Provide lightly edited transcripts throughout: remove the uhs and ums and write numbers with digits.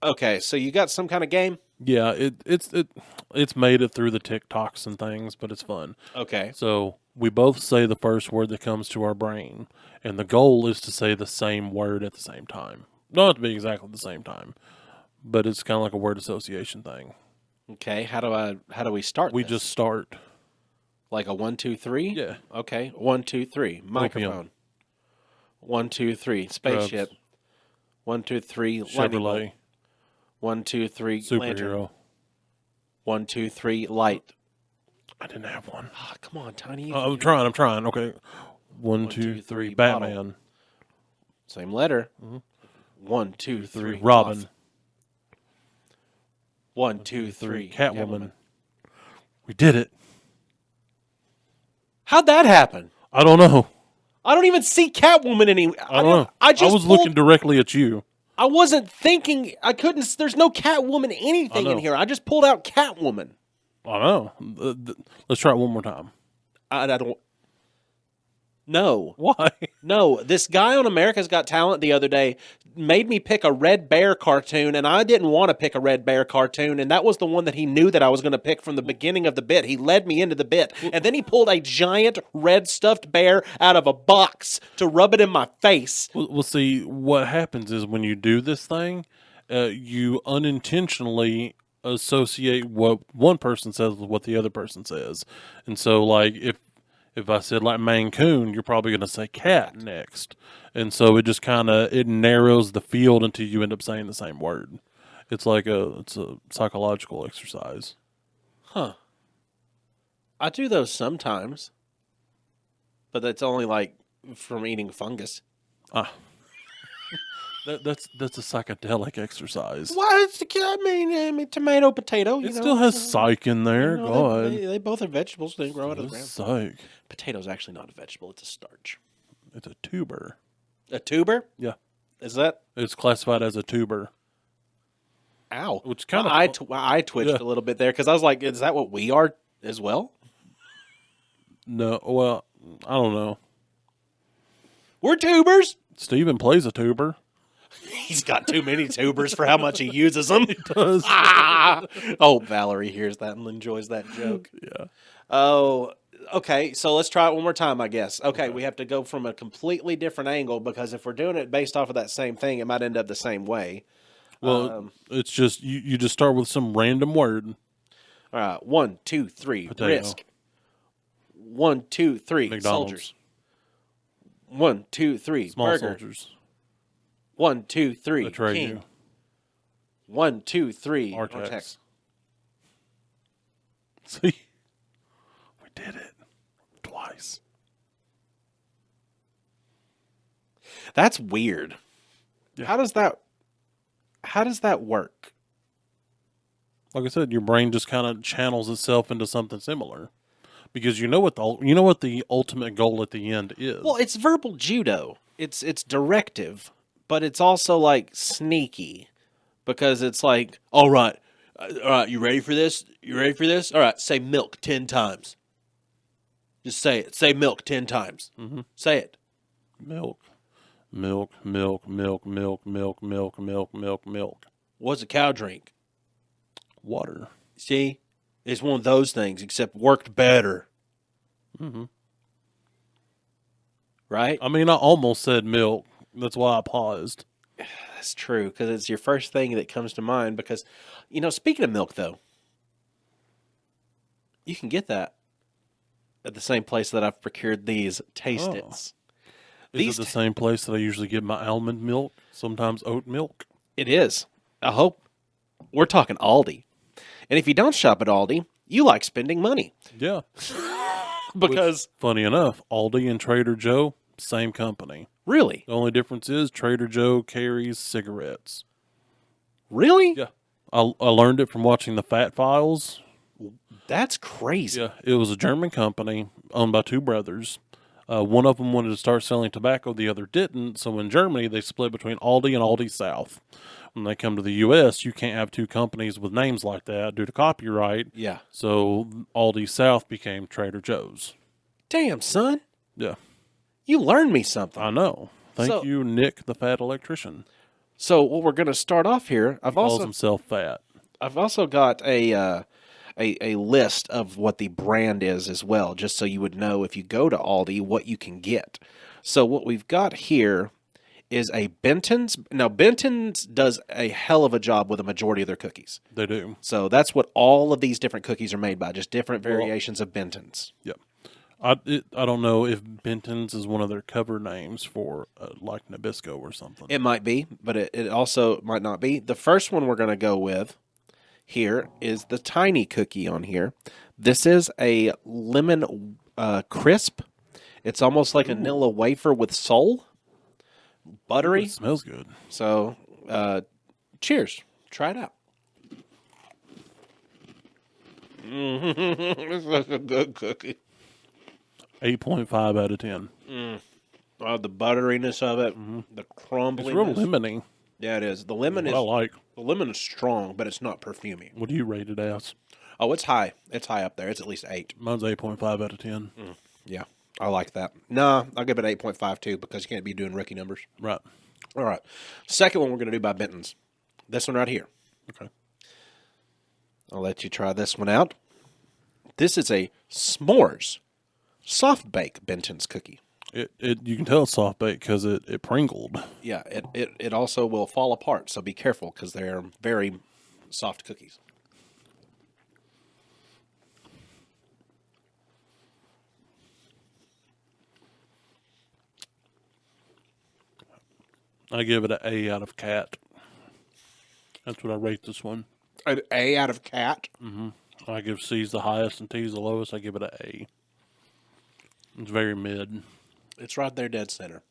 Okay, so you got some kind of game? Yeah, it's made it through the TikToks and things, but it's fun. Okay. So we both say the first word that comes to our brain, and the goal is to say the same word at the same time. Not to be exactly the same time, but it's kind of like a word association thing. Okay. How do we start We just this? start. Like a 1, 2, 3? Yeah, Okay. 1, 2, 3. opium, Microphone. 1, 2, 3. drugs, Spaceship. 1, 2, 3. Lightning bolt. Chevrolet, 1, 2, 3. Lantern. superhero. 1, 2, 3. Light. I didn't have one. Ah, come on, Tiny. You can I'm do it. trying. I'm trying. Okay, one, One, two, two, three. three. Bottle. Batman. Same letter. Mhm. One, two, Two, three. three. Robin. Moth. One, One, two, two, three. three. Catwoman. We did it. How'd that happen? I don't know. I don't even see Catwoman any. I don't know. I I just was looking directly at you. I wasn't thinking. I couldn't. There's no Catwoman I anything in know. here. I just pulled out Catwoman. I know. Let's try it one more time. I don't. No. Why? No. This guy on America's Got Talent the other day made me pick a Red Bear cartoon, and I didn't want to pick a Red Bear cartoon, and that was the one that he knew that I was going to pick from the beginning of the bit. He led me into the bit, and then he pulled a giant red stuffed bear out of a box to rub it in my face. Well, see, what happens is when you do this thing, you unintentionally associate what one person says with what the other person says. And so, like, if I said like Maine Coon, you're probably going to say cat next. And so it just kind of it narrows the field until you end up saying the same word. It's a psychological exercise. Huh. I do those sometimes, but that's only like from eating fungus. Ah, that's a psychedelic exercise. Why? I mean, tomato, potato. It still has psych in there. You know, God, they both are vegetables. They grow out of the ground. psych. Potato's actually not a vegetable; it's a starch. It's a tuber. A tuber? Yeah, Is that? it's classified as a tuber, Ow! which kind My of eye twitched Yeah. a little bit there because I was like, "Is that what we are as well?" no. Well, I don't know. We're tubers. Steven plays a tuber. He's got too many tubers for how much he uses them. Does Ah! Oh, Valerie hears that and enjoys that joke. yeah. Oh, okay. So let's try it one more time, I guess. Okay, we have to go from a completely different angle because if we're doing it based off of that same thing, it might end up the same way. Well, it's just you just start with some random word. All right. 1, 2, 3. Potato. Risk. 1, 2, 3. McDonald's. Soldiers. 1, 2, 3. Small Burger. soldiers. 1, 2, 3. Betray King. you. 1, 2, 3. Artex. See, we did it twice. That's weird. Yeah. How does that work? Like I said, your brain just kind of channels itself into something similar because you know what the ultimate goal at the end is. Well, it's verbal judo. It's directive, but it's also like sneaky because it's like, all right, you ready for this? You ready for this? All right, say milk 10 times. Just say it. Say milk 10 times. Mm-hmm. Say it. Milk, milk, milk, milk, milk, milk, milk, milk, milk, milk. What's a cow drink? Water. See, it's one of those things, except worked better. Mm-hmm. Right? I mean, I almost said milk. That's why I paused. That's true, because it's your first thing that comes to mind. Because, speaking of milk, though, you can get that at the same place that I've procured these Taste-Its. Is it the same place that I usually get my almond milk? Sometimes oat milk. It is. I hope we're talking Aldi. And if you don't shop at Aldi, you like spending money. Yeah. Because, Funny enough, Aldi and Trader Joe, same company. really? The only difference is Trader Joe carries cigarettes. Really? Yeah. I learned it from watching the Fat Files. That's crazy. Yeah. It was a German company owned by two brothers. One of them wanted to start selling tobacco, the other didn't. So in Germany, they split between Aldi and Aldi South. When they come to the U.S., you can't have two companies with names like that due to copyright. Yeah. So Aldi South became Trader Joe's. Damn, son. Yeah. You learned me something. I know. Thank So- you, Nick, the fat electrician. So what we're going to start off here, Calls himself fat. I've also got a list of what the brand is as well, just so you would know if you go to Aldi what you can get. So what we've got here is a Benton's. Now Benton's does a hell of a job with a majority of their cookies. They do. So that's what all of these different cookies are made by, just different variations of Benton's. Yep. I don't know if Benton's is one of their cover names for like Nabisco or something. It might be, but it also might not be. The first one we're going to go with here is the tiny cookie on here. This is a lemon crisp. It's almost like a vanilla wafer with sole. Buttery. It smells good. So, cheers. Try it out. It's such a good cookie. 8.5 out of 10. The butteriness of it, the crumbliness. It's real lemony. Yeah, it is. The lemon What is I like. the lemon is strong, but it's not perfumey. What do you rate it as? Oh, it's high. It's high up there. It's at least 8. Mine's 8.5 out of 10. Yeah, I like that. Nah, I'll give it 8.5 too because you can't be doing rookie numbers. Right. All right. Second one we're going to do by Benton's. This one right here. Okay. I'll let you try this one out. This is a s'mores soft bake Benton's cookie. You can tell it's soft baked because it pringled. Yeah, it also will fall apart, so be careful because they're very soft cookies. I give it an A out of cat. That's what I rate this one. An A out of cat? I give C's the highest and T's the lowest. I give it an A. It's very mid. It's right there dead center.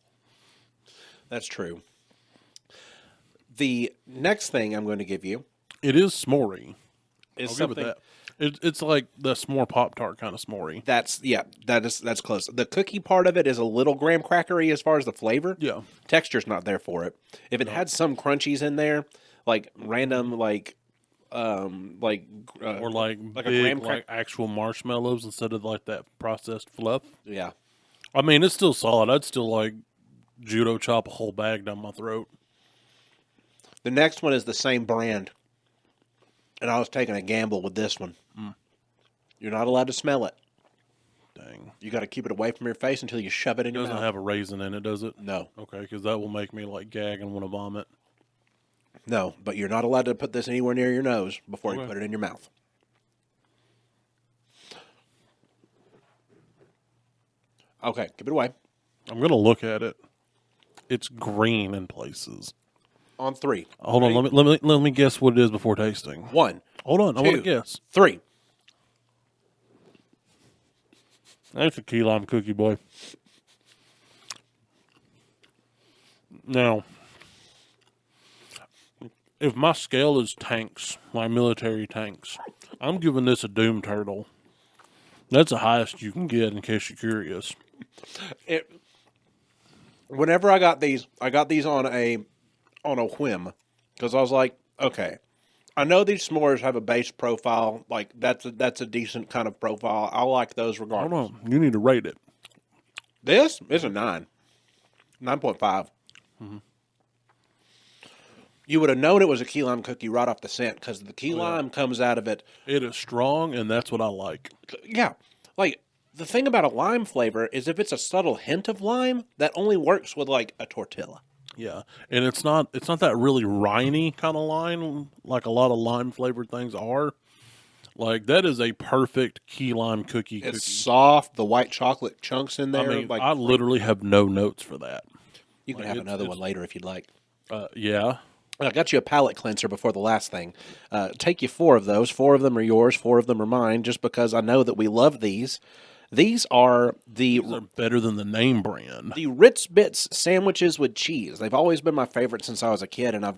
That's true. The next thing I'm going to give you It is s'more-y. is I'll something give it that. It's like the s'more Pop-Tart kind of s'more-y. that's close. The cookie part of it is a little graham crackery as far as the flavor. Yeah. Texture's not there for it. If it had some crunchies in there, like random Or like a big, graham like actual marshmallows instead of like that processed fluff. yeah. I mean, it's still solid. I'd still like judo chop a whole bag down my throat. The next one is the same brand. And I was taking a gamble with this one. You're not allowed to smell it. Dang. You got to keep it away from your face until you shove it in It your doesn't mouth. have a raisin in it, does it? No, Okay, because that will make me like gag and want to vomit. no, but you're not allowed to put this anywhere near your nose before you Okay. put it in your mouth. Okay, give it away. I'm gonna look at it. It's green in places. On 3. Hold on, let me guess what it is before tasting. 1, Hold on, I want to 2, guess. 3. That's a key lime cookie, boy. Now, if my scale is tanks, like military tanks, I'm giving this a Doom Turtle. That's the highest you can get, in case you're curious. Whenever I got these on a whim because I was like, okay, I know these s'mores have a base profile, like that's a decent kind of profile. I like those regardless. Hold on, you need to rate it. This is a 9, 9.5. You would have known it was a key lime cookie right off the scent because the key lime comes out of it. It is strong, and that's what I like. Yeah, like the thing about a lime flavor is if it's a subtle hint of lime, that only works with like a tortilla. Yeah, and it's not that really riney kind of lime like a lot of lime flavored things are. Like that is a perfect key lime cookie. It's soft, the white chocolate chunks in I there. mean, I literally have no notes for that. You can have another one later if you'd like. Yeah. I got you a palate cleanser before the last thing. Take you 4 of those. 4 of them are yours. 4 of them are mine, just because I know that we love these. These are These are better than the name brand. the Ritz Bits sandwiches with cheese. They've always been my favorite since I was a kid, and I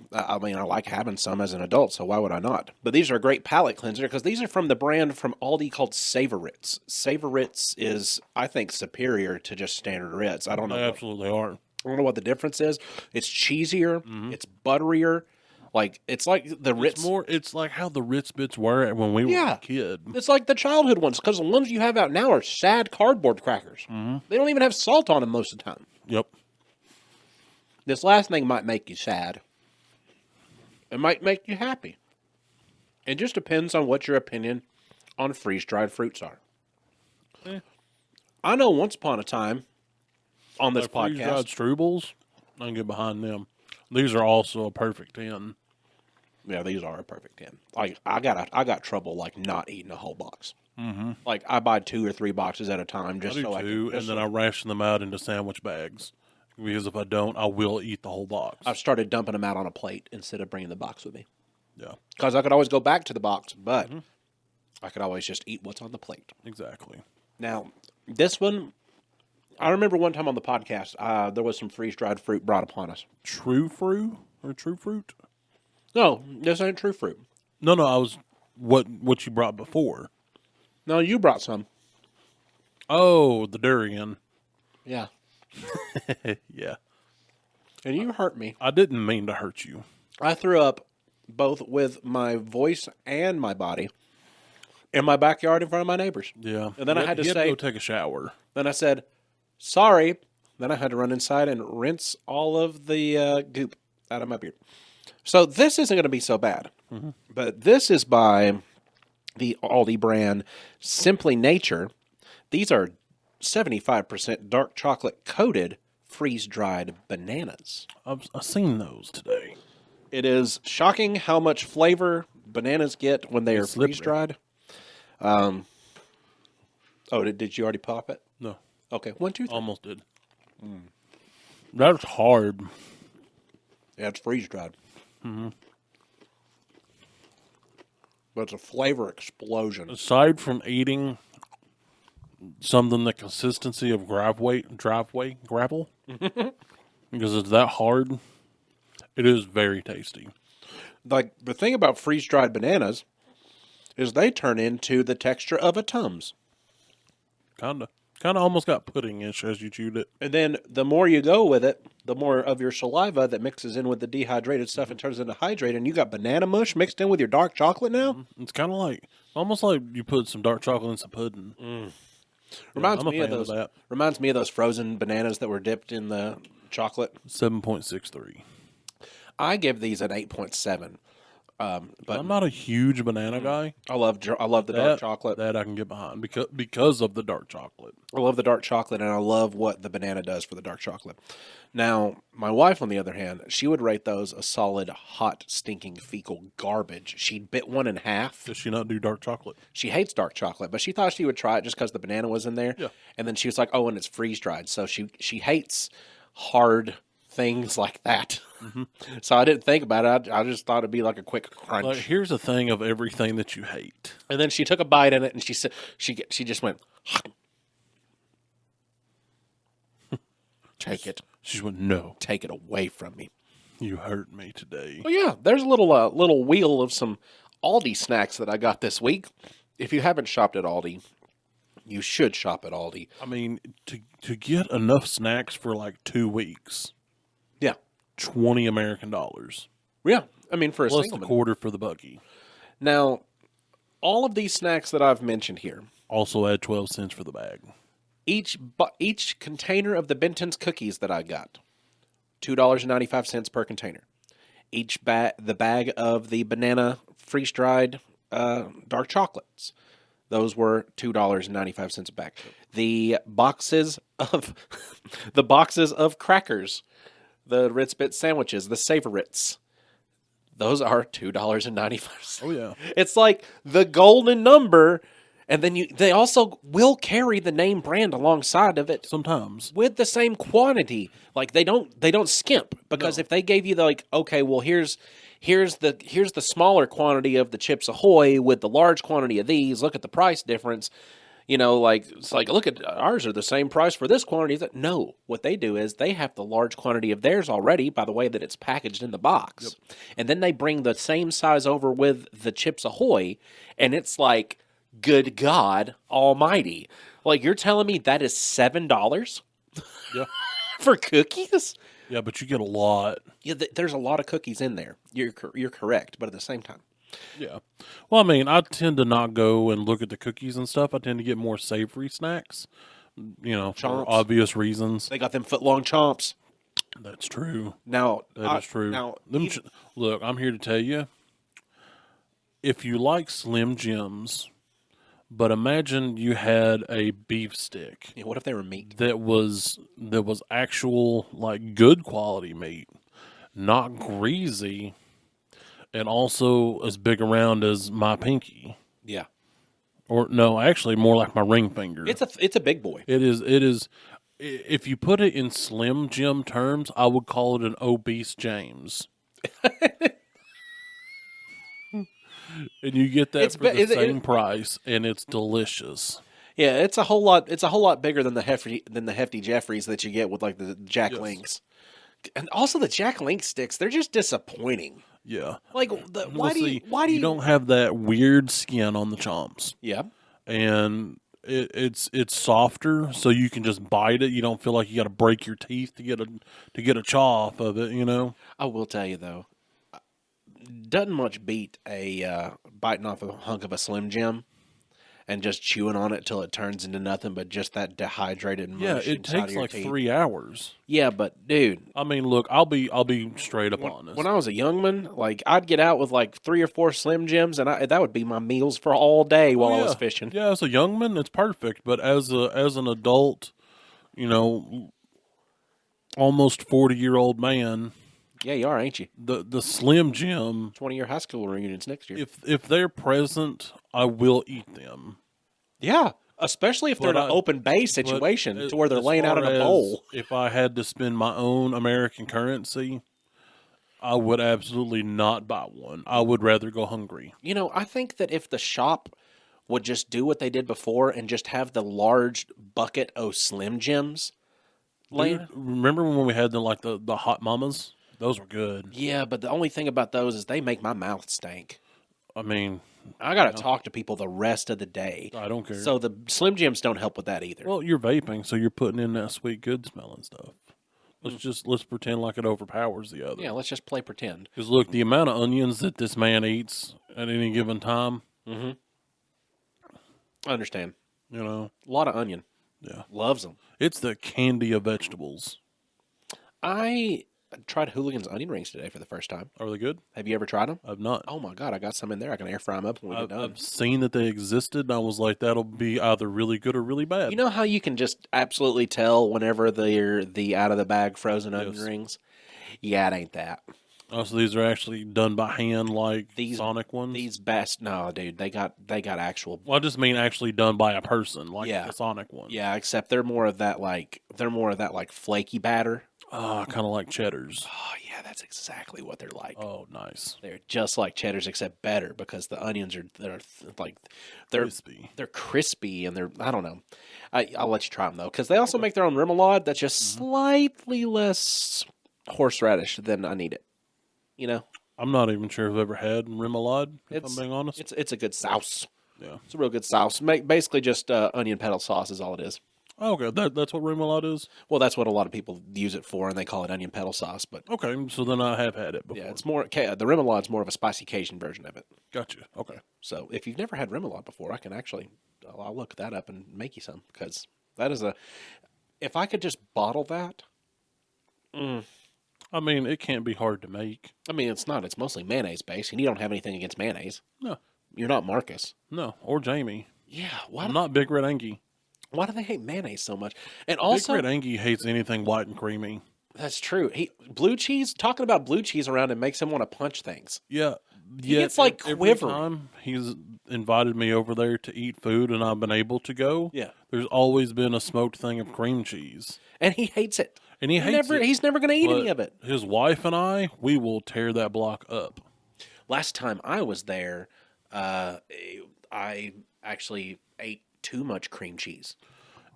like having some as an adult, so why would I not? But these are a great palate cleanser because these are from the brand from Aldi called Savoritz. Savoritz is, I think, superior to just standard Ritz. I don't know. They absolutely are. I don't know what the difference is. It's cheesier. It's butterier. Like it's like the Ritz. It's like how the Ritz Bits were when we were a kid. It's like the childhood ones because the ones you have out now are sad cardboard crackers. They don't even have salt on them most of the time. Yep. This last thing might make you sad. It might make you happy. It just depends on what your opinion on freeze-dried fruits are. I know once upon a time on this Like freeze-dried podcast. Strubles, I can get behind them. These are also a perfect 10. Yeah, these are a perfect 10. Like I got trouble like not eating a whole box. Mm-hmm. Like I buy 2 or 3 boxes at a time just I do so I too, can. and then I ration them out into sandwich bags. Because if I don't, I will eat the whole box. I've started dumping them out on a plate instead of bringing the box with me. Yeah, Because I could always go back to the box, but I could always just eat what's on the plate. exactly. Now, this one, I remember one time on the podcast, there was some freeze-dried fruit brought upon us. True fruit or true fruit? No, this ain't true fruit. No, I was what you brought before. No, you brought some. Oh, the durian. Yeah. Yeah. And you hurt me. I didn't mean to hurt you. I threw up both with my voice and my body in my backyard in front of my neighbors. Yeah. And then I had to say, go take a shower. then I said, sorry. Then I had to run inside and rinse all of the goop out of my beard. So this isn't going to be so bad. Mm-hmm. But this is by the Aldi brand Simply Nature. These are 75% dark chocolate coated freeze-dried bananas. I've seen those today. It is shocking how much flavor bananas get when they are slippery. freeze-dried. Did you already pop it? No, Okay, 1, 2, 3. almost did. That's hard. Yeah, it's freeze-dried. Mm-hmm. But it's a flavor explosion. Aside from eating something the consistency of gravel, because it's that hard, it is very tasty. Like, the thing about freeze-dried bananas is they turn into the texture of a Tums. Kind of almost got pudding-ish as you chewed it. And then the more you go with it, the more of your saliva that mixes in with the dehydrated stuff and turns into hydrated, and you got banana mush mixed in with your dark chocolate now? It's kind of like, almost like you put some dark chocolate in some pudding. Reminds I'm a me of fan of those. that. Reminds me of those frozen bananas that were dipped in the chocolate. 7.63. I give these an 8.7. But I'm not a huge banana guy. I love the dark chocolate. That I can get behind because of the dark chocolate. I love the dark chocolate, and I love what the banana does for the dark chocolate. Now, my wife, on the other hand, she would rate those a solid, hot, stinking, fecal garbage. She'd bit one in half. Does she not do dark chocolate? She hates dark chocolate, but she thought she would try it just because the banana was in there. Yeah. And then she was like, oh, and it's freeze-dried. So she hates hard things like that. Mm-hmm. So I didn't think about it. I just thought it'd be like a quick crunch. Like, here's the thing of everything that you hate. And then she took a bite in it, and she said she just went, take it. She just went, no, Take it away from me. you hurt me today. Well, yeah, there's a little wheel of some Aldi snacks that I got this week. If you haven't shopped at Aldi, you should shop at Aldi. I mean, to get enough snacks for like 2 weeks, Yeah. $20 American dollars. Yeah. I mean, for a Plus single the one. quarter for the bucky. Now, all of these snacks that I've mentioned here, Also add 12 cents for the bag. each container of the Benton's cookies that I got, $2.95 per container. The bag of the banana freeze-dried dark chocolates, those were $2.95 a bag. The boxes of crackers, the Ritz Bit sandwiches, the Savoritz, those are $2.95. Oh, yeah. It's like the golden number, and then they also will carry the name brand alongside of it Sometimes. with the same quantity. Like they don't skimp, because if they gave you okay, well here's the smaller quantity of the Chips Ahoy with the large quantity of these. Look at the price difference. It's like, look at ours are the same price for this quantity. No, what they do is they have the large quantity of theirs already by the way that it's packaged in the box. Yep. And then they bring the same size over with the Chips Ahoy, and it's like, good God almighty. Like, you're telling me that is $7? Yeah. For cookies? Yeah, but you get a lot. Yeah, there's a lot of cookies in there. You're correct, but at the same time. Yeah. Well, I mean, I tend to not go and look at the cookies and stuff. I tend to get more savory snacks, for Chomps. obvious reasons. They got them foot-long chomps. That's true. Now, That is true. Now, Look, I'm here to tell you, if you like Slim Jims, but imagine you had a beef stick what if they were meat? that was actual like good quality meat, not greasy, and also as big around as my pinky. Yeah, Or no, actually more like my ring finger. it's a big boy. It is. If you put it in Slim Jim terms, I would call it an obese James. And you get that for the same price, and it's delicious. Yeah, it's a whole lot. It's a whole lot bigger than the hefty Jeffries that you get with like the Jack Links, and also the Jack Link sticks. They're just disappointing. Yeah, Like why do you don't have that weird skin on the chomps? Yeah, and it's softer, so you can just bite it. You don't feel like you got to break your teeth to get a chaw off of it. You know. I will tell you though, doesn't much beat a biting off a hunk of a Slim Jim and just chewing on it till it turns into nothing but just that dehydrated mush. Yeah, it takes like 3 hours. Yeah, but dude, I mean, look, I'll be straight up honest. When I was a young man, like I'd get out with like 3 or 4 Slim Jims, and that would be my meals for all day while I was fishing. Yeah, as a young man, it's perfect. But as an adult, you know, almost 40-year-old man. Yeah, you are, ain't you? The Slim Jim. 20-year high school reunions next year. If they're present, I will eat them. Yeah, especially if they're in an open bay situation to where they're laying out in a bowl. If I had to spend my own American currency, I would absolutely not buy one. I would rather go hungry. You know, I think that if the shop would just do what they did before and just have the large bucket of Slim Jims. Remember when we had the Hot Mamas? Those were good. Yeah, but the only thing about those is they make my mouth stink. I mean, I got to talk to people the rest of the day. I don't care. So the Slim Jims don't help with that either. Well, you're vaping, so you're putting in that sweet, good smelling stuff. Let's pretend like it overpowers the other. Yeah, let's just play pretend. Because look, the amount of onions that this man eats at any given time. Mm-hmm. I understand. You know, a lot of onion. Yeah, loves them. It's the candy of vegetables. I tried Hooligan's onion rings today for the first time. Are they good? Have you ever tried them? I've not. Oh my God, I got some in there. I can air fry them up when we get done. I've seen that they existed, and I was like, that'll be either really good or really bad. You know how you can just absolutely tell whenever they're the out of the bag frozen onion rings? Yeah, it ain't that. Oh, so these are actually done by hand, like these Sonic ones? No, dude, they got actual. Well, I just mean actually done by a person, like the Sonic one. Yeah, except they're more of that like flaky batter. Kind of like Cheddars. Oh yeah, that's exactly what they're like. Oh, nice. They're just like Cheddars, except better because the onions they're crispy. They're crispy, and I don't know. I'll let you try them though, because they also make their own remoulade that's just slightly less horseradish than I need it. You know, I'm not even sure if I've ever had remoulade. If I'm being honest, it's a good sauce. Yeah, it's a real good sauce. Basically, just onion petal sauce is all it is. Oh, okay, that's what remoulade is. Well, that's what a lot of people use it for, and they call it onion petal sauce. But okay, so then I have had it before. Yeah, it's more the remoulad's more of a spicy Cajun version of it. Gotcha. Okay. So if you've never had remoulade before, I can I'll look that up and make you some, because that is if I could just bottle that. I mean, it can't be hard to make. I mean, it's not. It's mostly mayonnaise based, and you don't have anything against mayonnaise. No. You're not Marcus. No, or Jamie. Yeah. I'm not Big Red Angie. Why do they hate mayonnaise so much? And also, Big Red Angie hates anything white and creamy. That's true. Talking about blue cheese around him makes him want to punch things. Yeah. He gets like quivering. Every time he's invited me over there to eat food and I've been able to go, there's always been a smoked thing of cream cheese. And he hates it. And he hates it. He's never going to eat any of it. His wife and we will tear that block up. Last time I was there, I actually ate too much cream cheese.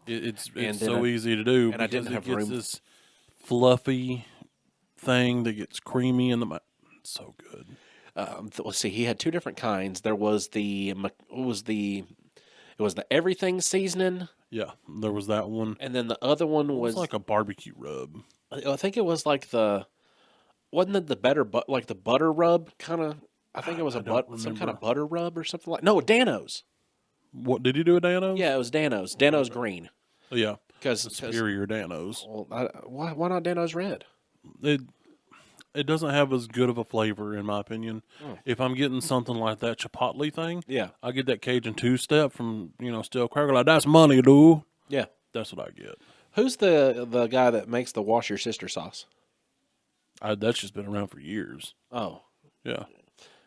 It's so easy to do, and I didn't have room. This fluffy thing that gets creamy in the mouth. It's so good. Let's see. He had two different kinds. There was it was the everything seasoning. Yeah, there was that one, and then the other one was like a barbecue rub. I think it was like wasn't it the butter rub kind of? I think it was some kind of butter rub or something like. No, Dano's. What did you do with Dano's? Yeah, it was Dano's. Dano's green. Oh, yeah, because superior Dano's. Well, why not Dano's red? it doesn't have as good of a flavor in my opinion. If I'm getting something like that Chipotle thing, Yeah. I get that Cajun two-step from Steel Cracker. Like that's money, dude. Yeah. That's what I get. Who's the guy that makes the Wash Your Sister sauce? That's just been around for years. Oh, Yeah,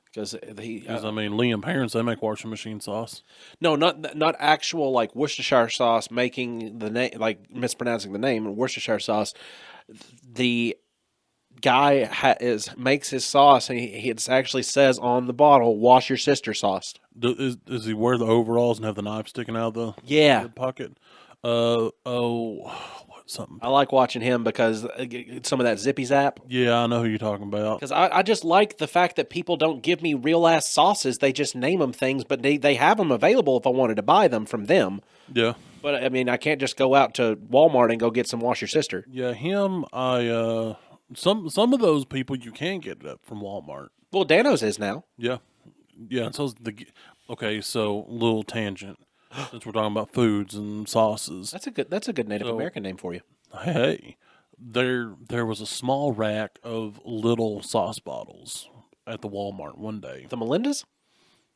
because he. because I mean, Liam Parents, they make washing machine sauce. No, not actual like Worcestershire sauce. Making the name like mispronouncing the name Worcestershire sauce. The guy makes his sauce, and he it actually says on the bottle, "Wash your sister sauce." Does he wear the overalls and have the knife sticking out of the Yeah, pocket? What something? I like watching him because some of that zippy zap. Yeah, I know who you're talking about. Because I just like the fact that people don't give me real ass sauces; they just name them things, but they have them available if I wanted to buy them from them. Yeah, But I mean, I can't just go out to Walmart and go get some Wash Your Sister. yeah, him. Some of those people you can get it from Walmart. Well, Dano's is now. Yeah, yeah. And so okay. So little tangent. Since we're talking about foods and sauces, That's a good Native So- American name for you. hey, there was a small rack of little sauce bottles at the Walmart one day. The Melindas?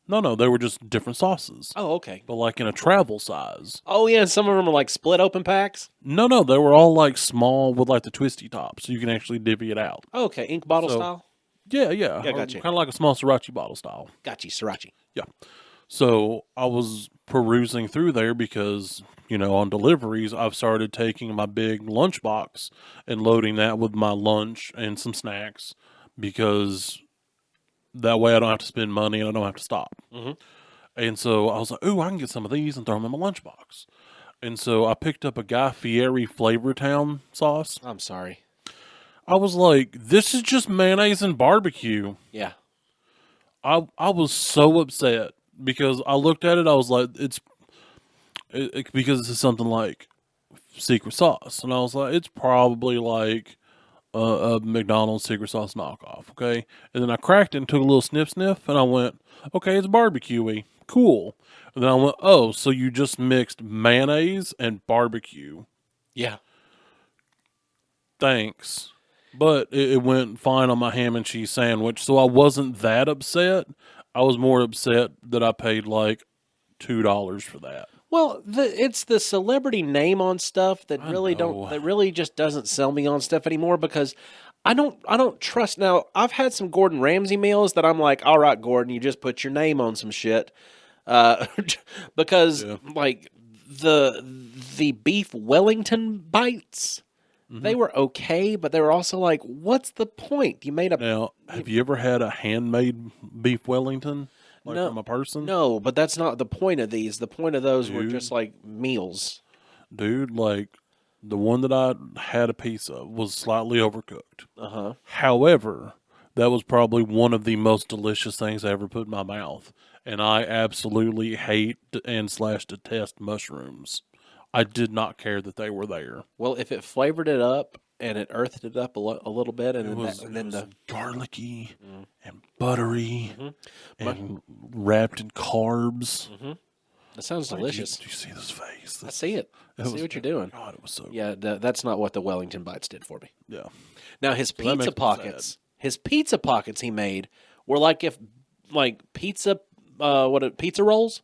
No, they were just different sauces, Oh, okay. but like in a travel size. Oh yeah, and some of them are like split open packs. No, they were all like small with like the twisty top, so you can actually divvy it out. Oh, okay, ink bottle So- style. Yeah, Yeah, gotcha. Kind of like a small sriracha bottle style. Got you, Sriracha. Yeah. So I was perusing through there because, on deliveries, I've started taking my big lunchbox and loading that with my lunch and some snacks because that way I don't have to spend money and I don't have to stop. Mhm. And so I was like, ooh, I can get some of these and throw them in my lunchbox. And so I picked up a Guy Fieri Flavortown sauce. I'm sorry. I was like, this is just mayonnaise and barbecue. Yeah. I was so upset because I looked at it. I was like, because this is something like secret sauce, and I was like, it's probably like a McDonald's secret sauce knockoff. Okay, and then I cracked it and took a little sniff, and I went, okay, it's barbecuey, cool. And then I went, oh, so you just mixed mayonnaise and barbecue? Yeah. Thanks. But it went fine on my ham and cheese sandwich, so I wasn't that upset. I was more upset that I paid like $2 for that. Well, it's the celebrity name on stuff that know. that really just doesn't sell me on stuff anymore because I don't trust. Now, I've had some Gordon Ramsay meals that I'm like, all right, Gordon, you just put your name on some shit, because Yeah. like the beef Wellington bites. They were okay, but they were also like, what's the point? You made a Now, have you ever had a handmade beef Wellington? Like No. from a person? no, but that's not the point of these. The point of those were Dude. just like meals. Dude, like the one that I had a piece of was slightly overcooked. Uh-huh. However, that was probably one of the most delicious things I ever put in my mouth. And I absolutely hate and / detest mushrooms. I did not care that they were there. Well, if it flavored it up and it earthed it up a little bit, and It then, was, and then it was the garlicky and buttery Mm-hmm. and wrapped in carbs. that sounds Like, delicious. Do you see this face? I see it. I see what you're doing. God, it was so. Yeah, that's not what the Wellington bites did for me. Yeah. Now his that pizza makes me pockets, his pizza pockets he made were like pizza pizza rolls,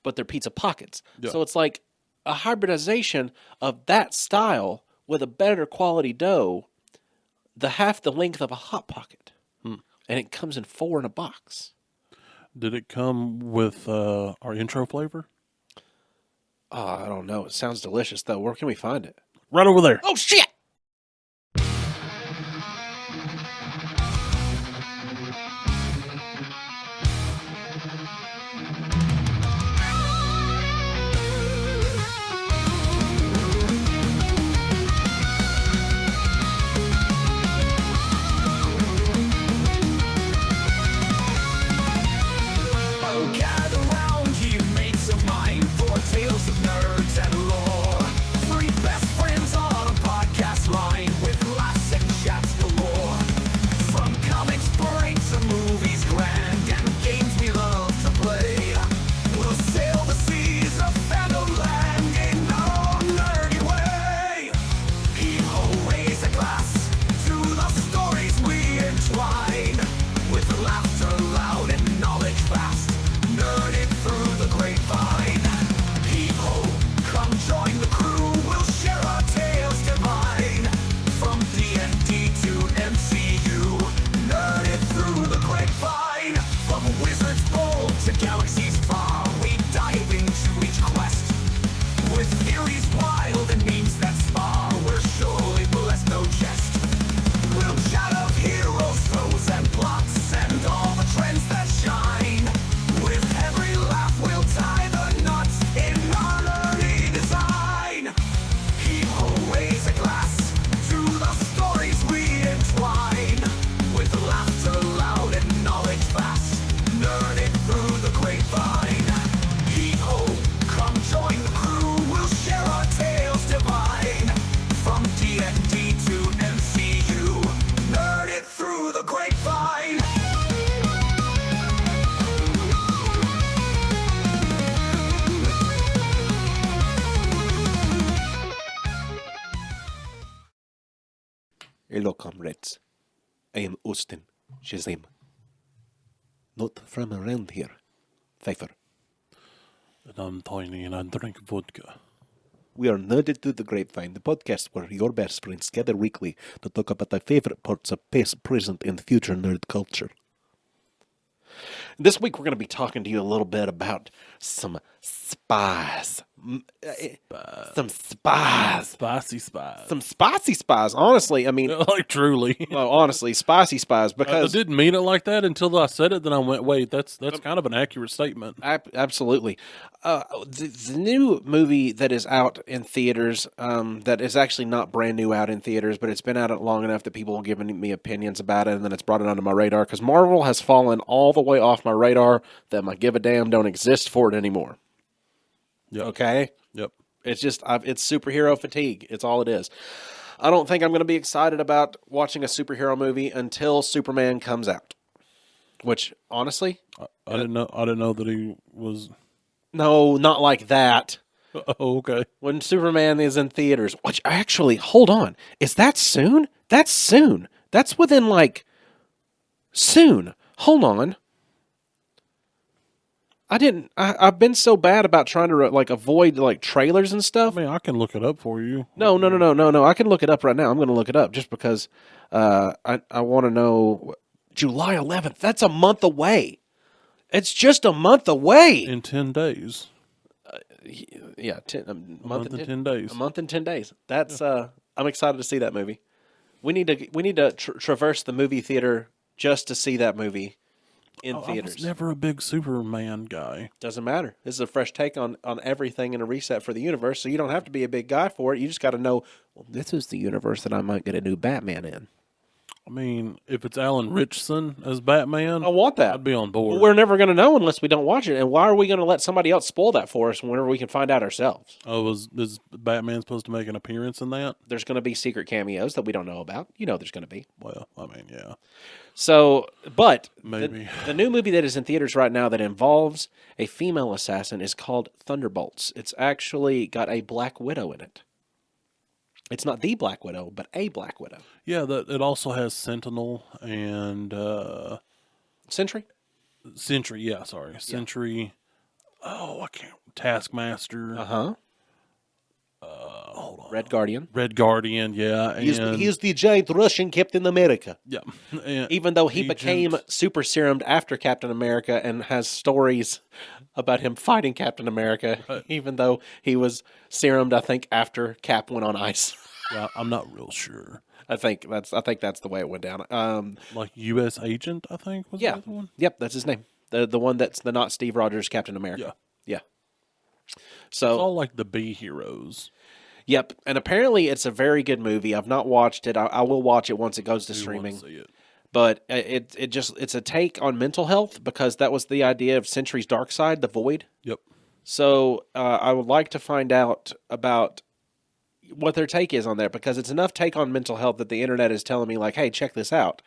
but they're pizza pockets. Yeah. So it's like a hybridization of that style with a better quality dough, half the length of a hot pocket, and it comes in 4 in a box. Did it come with our intro flavor? Oh, I don't know. It sounds delicious though. Where can we find it? Right over there. Oh shit! Oh, gather round, you mates of mine, for tales of nerds and lore. 3 best friends on a podcast Hello, comrades. I am Austin Shazam. Not from around here. Pfeiffer. And I'm tiny and I drink vodka. We are Nerded to the Grapevine, the podcast where your best friends gather weekly to talk about their favorite parts of past, present, and future nerd culture. This week we're going to be talking to you a little bit about some spies. Some spies. Spicy spice. Some spicy spies. Honestly, I mean, Like, truly. well, honestly, spicy spies I because... didn't mean it like that until I said it. Then I went, wait, that's kind of an accurate statement. Absolutely. The new movie that is out in theaters, that is actually not brand new out in theaters, but it's been out long enough that people have given me opinions about it, and then it's brought it onto my radar, because Marvel has fallen all the way off my radar that my give a damn don't exist for it anymore. Yep. Okay? Yep. It's just, it's superhero fatigue. It's all it is. I don't think I'm going to be excited about watching a superhero movie until Superman comes out. Which, honestly... I didn't know that he was... No, not like that. Oh, okay. When Superman is in theaters. Which, actually, hold on. Is that soon? That's soon. That's within, soon. Hold on. I've been so bad about trying to, avoid, trailers and stuff. I mean, I can look it up for you. No. I can look it up right now. I'm going to look it up just because I want to know. July 11th. That's a month away. It's just a month away. In 10 days. Yeah, a month and 10 days. A month and 10 days. That's I'm excited to see that movie. We need to traverse the movie theater just to see that movie in theaters. I was never a big Superman guy. Doesn't matter. This is a fresh take on everything and a reset for the universe, so you don't have to be a big guy for it. You just got to know, well, this is the universe that I might get a new Batman in. I mean, if it's Alan Ritchson as Batman, I want that. I'd be on board. But we're never going to know unless we don't watch it. And why are we going to let somebody else spoil that for us whenever we can find out ourselves? Oh, is Batman supposed to make an appearance in that? There's going to be secret cameos that we don't know about. You know there's going to be. Well, I mean, yeah. So, but Maybe. the new movie that is in theaters right now that involves a female assassin is called Thunderbolts. It's actually got a Black Widow in it. It's not the Black Widow, but a Black Widow. Yeah, it also has Sentinel and Sentry? Sentry. Yeah, sorry, Sentry. Oh, I can't. Taskmaster. Uh-huh. Hold on. Red Guardian. Red Guardian. Yeah, and He's the giant Russian Captain America. yeah. And Even though he Agent- became super serumed after Captain America and has stories about him fighting Captain America, even though he was serumed, I think, after Cap went on ice. Yeah, I'm not real sure. I think that's the way it went down. Like U.S. Agent, I think was the other one. Yep, that's his name. The one that's the not Steve Rogers Captain America. Yeah. So It's all like the B heroes. Yep, and apparently it's a very good movie. I've not watched it. I will watch it once it goes to Do streaming. want to see it. But it's a take on mental health because that was the idea of Sentry's dark side, the void. Yep. So I would like to find out about what their take is on that because it's enough take on mental health that the internet is telling me like, hey, check this out.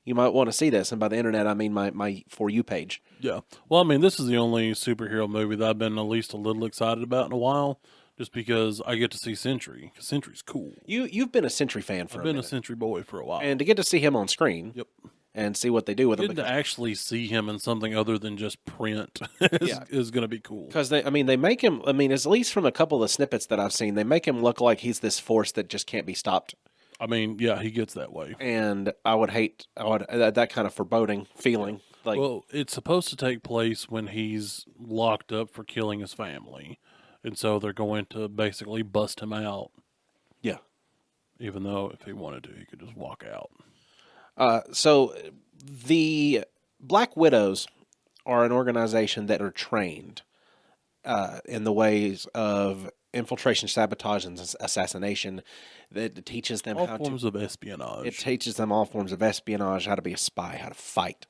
You might want to see this. And by the internet, I mean my For You page. Yeah. Well, I mean, this is the only superhero movie that I've been at least a little excited about in a while, just because I get to see Sentry. Because Sentry's cool. You've been a Sentry fan for I've a been minute. a Sentry boy for a while. And to get to see him on screen. Yep. And see what they do with him. Getting to actually see him in something other than just print is going to be cool. Because they make him, at least from a couple of snippets that I've seen, they make him look like he's this force that just can't be stopped. I mean, yeah, he gets that way. And I would that kind of foreboding feeling. Like, well, it's supposed to take place when he's locked up for killing his family. And so they're going to basically bust him out. Yeah. Even though if he wanted to, he could just walk out. So the Black Widows are an organization that are trained in the ways of infiltration, sabotage, and assassination. That teaches them all forms of espionage. It teaches them all forms of espionage, how to be a spy, how to fight.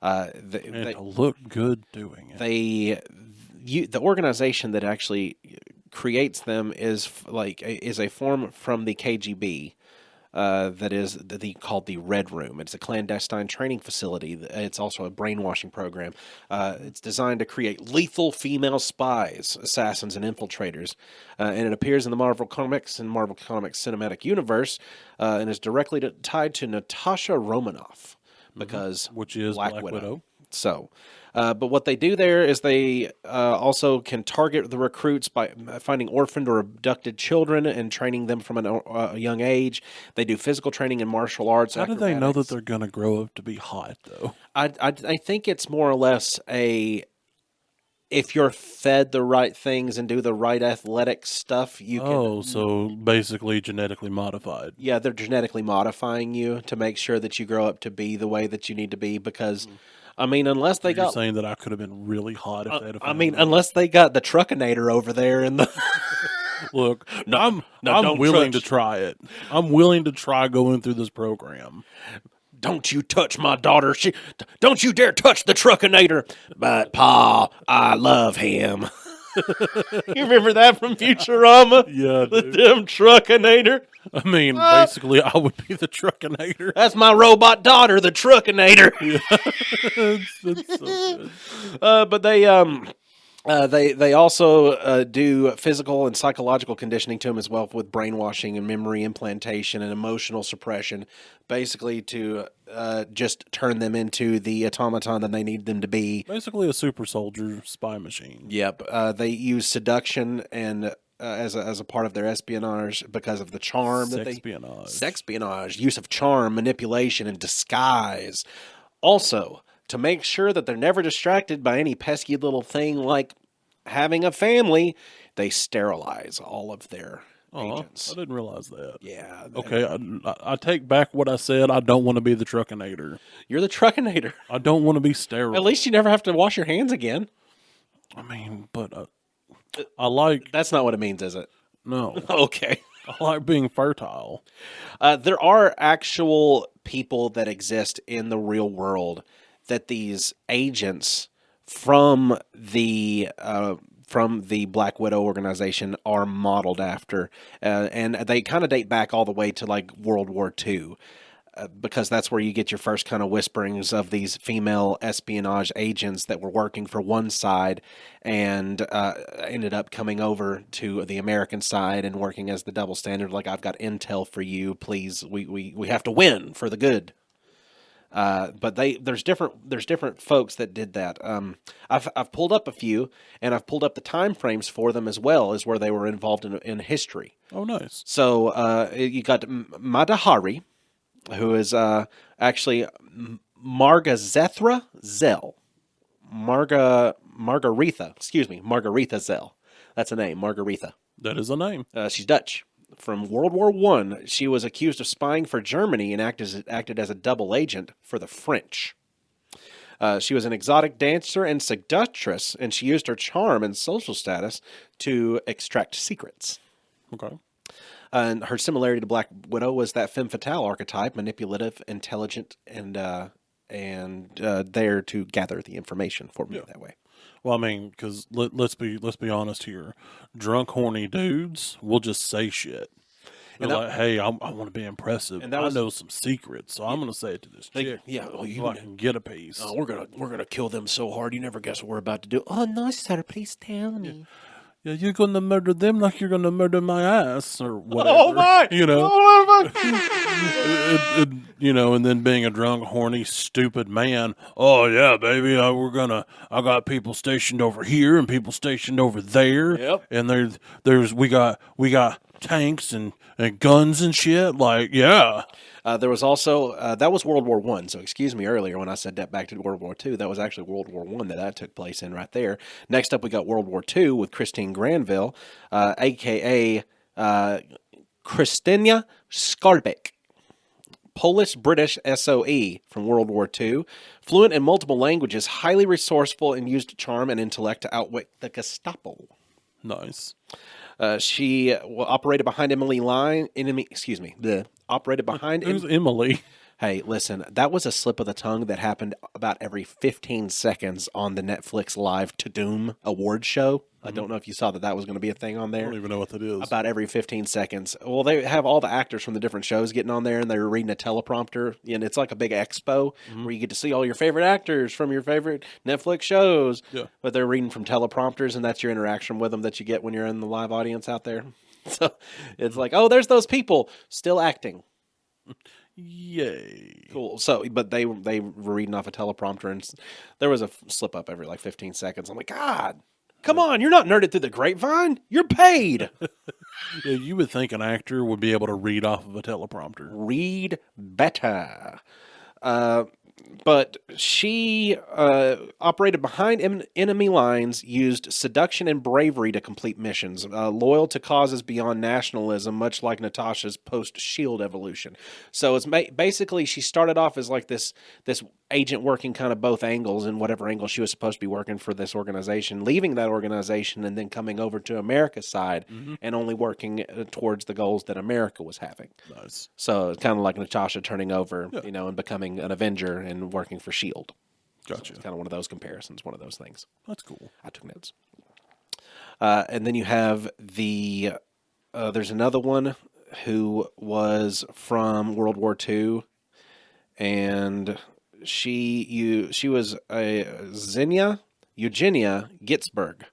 And to look good doing it. The organization that actually creates them is a form from the KGB. that is called the Red Room. It's a clandestine training facility. It's also a brainwashing program. It's designed to create lethal female spies, assassins, and infiltrators. And it appears in the Marvel Comics and Marvel Comics cinematic universe, and is directly tied to Natasha Romanoff because Which is Black Widow. So, but what they do there is they also can target the recruits by finding orphaned or abducted children and training them from a young age. They do physical training in martial arts. How do they know that acrobatics. they're going to grow up to be hot, though? I think it's more or less if you're fed the right things and do the right athletic stuff, you can. Oh, so basically genetically modified. Yeah, they're genetically modifying you to make sure that you grow up to be the way that you need to be because. I mean, unless they You're got saying that I could have been really hot if they'd have found me. unless they got the Truckinator over there in the. Look, I'm don't willing to touch. try it. I'm willing to try going through this program. Don't you touch my daughter. Don't you dare touch the Truckinator. But, Pa, I love him. You remember that from Futurama? Yeah, The dude. damn Truckinator. I mean, basically, I would be the Truckinator. That's my robot daughter, the Truckinator. That's so good. But they also do physical and psychological conditioning to them as well, with brainwashing and memory implantation and emotional suppression, basically to just turn them into the automaton that they need them to be. Basically, a super soldier spy machine. Yep. They use seduction and as a part of their espionage because of the charm that they sexpionage, use of charm, manipulation, and disguise. Also, to make sure that they're never distracted by any pesky little thing like having a family, they sterilize all of their agents. I didn't realize that. Yeah. Okay, I take back what I said. I don't want to be the Truckinator. You're the Truckinator. I don't want to be sterile. At least you never have to wash your hands again. I mean, but I like... That's not what it means, is it? No. Okay. I like being fertile. There are actual people that exist in the real world that these agents from the Black Widow organization are modeled after, and they kind of date back all the way to like World War II. Because that's where you get your first kind of whisperings of these female espionage agents that were working for one side and ended up coming over to the American side and working as the double standard. Like, I've got intel for you, please. We have to win for the good. But there's different folks that did that. I've pulled up a few, and I've pulled up the time frames for them as well as where they were involved in history. Oh, nice. So you got Madahari, who is actually Margaretha Zell. Margaretha Zell. That's a name, Margaretha. That is a name. She's Dutch. From World War I, she was accused of spying for Germany and acted as a double agent for the French. She was an exotic dancer and seductress, and she used her charm and social status to extract secrets. Okay. And her similarity to Black Widow was that Femme Fatale archetype, manipulative, intelligent, and there to gather the information for me that way. Well, I mean, because let's be honest here. Drunk, horny dudes will just say shit. They're like, hey, I want to be impressive. And I know some secrets, so I'm going to say it to this chick. Yeah, well, so I can get a piece. Oh, we're gonna kill them so hard, you never guess what we're about to do. Oh no, sir, please tell me. Yeah, you're going to murder them like you're going to murder my ass or whatever. Oh my! You know, Oh my! you know, and then being a drunk, horny, stupid man. Oh yeah, baby, I got people stationed over here and people stationed over there. Yep. And we got tanks and guns and shit. Like, yeah. There was also that was World War I. So excuse me earlier when I said that back to World War II. That was actually World War I that took place in right there. Next up, we got World War II with Christine Granville, aka Krystyna Skarbek, Polish-British SOE from World War II, fluent in multiple languages, highly resourceful, and used charm and intellect to outwit the Gestapo. Nice. She operated behind operated behind Who's Emily? Hey, listen, that was a slip of the tongue that happened about every 15 seconds on the Netflix Live To Doom award show. I don't know if you saw that was going to be a thing on I there. don't even know what that is. About every 15 seconds. Well, they have all the actors from the different shows getting on there, and they're reading a teleprompter, and it's like a big expo where you get to see all your favorite actors from your favorite Netflix shows. Yeah. But they're reading from teleprompters, and that's your interaction with them that you get when you're in the live audience out there. So it's like, oh, there's those people still acting. Yay. Cool. So, but they were reading off a teleprompter, and there was a slip up every like 15 seconds. I'm like, God, come on, you're not nerded through the grapevine. You're paid. Yeah, you would think an actor would be able to read off of a teleprompter. Read better. But she operated behind enemy lines, used seduction and bravery to complete missions, loyal to causes beyond nationalism, much like Natasha's post-Shield evolution. So it's basically she started off as like this agent working kind of both angles in whatever angle she was supposed to be working for this organization, leaving that organization and then coming over to America's side and only working towards the goals that America was having. Nice. So it's kind of like Natasha turning over, and becoming an Avenger and working for S.H.I.E.L.D. Gotcha. So it's kind of one of those comparisons, one of those things. That's cool. I took notes. And then you have there's another one who was from World War II, and she was a Eugenia Gitzberg.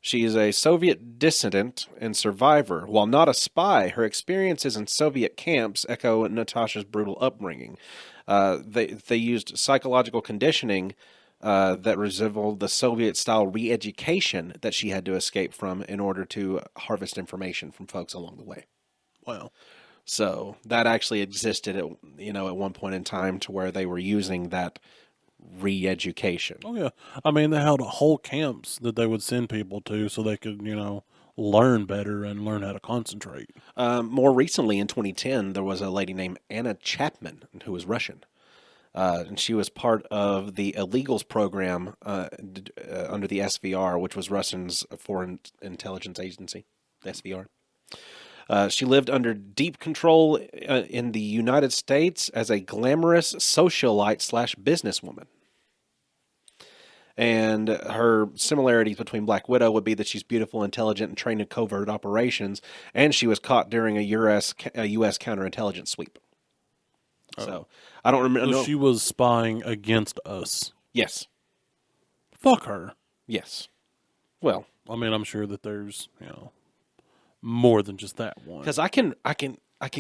She is a Soviet dissident and survivor. While not a spy, her experiences in Soviet camps echo Natasha's brutal upbringing. They used psychological conditioning that resembled the Soviet-style re-education that she had to escape from in order to harvest information from folks along the way. Wow. So that actually existed at one point in time to where they were using that re-education. Oh, yeah. I mean, they had whole camps that they would send people to so they could, learn better and learn how to concentrate. More recently, in 2010, there was a lady named Anna Chapman who was Russian. And she was part of the illegals program under the SVR, which was Russia's foreign intelligence agency, the SVR. She lived under deep control in the United States as a glamorous socialite/businesswoman. And her similarities between Black Widow would be that she's beautiful, intelligent, and trained in covert operations, and she was caught during a U.S. counterintelligence sweep. So, I don't remember. So No. she was spying against us. Yes. Fuck her. Yes. Well, I mean, I'm sure that there's, more than just that one. because I can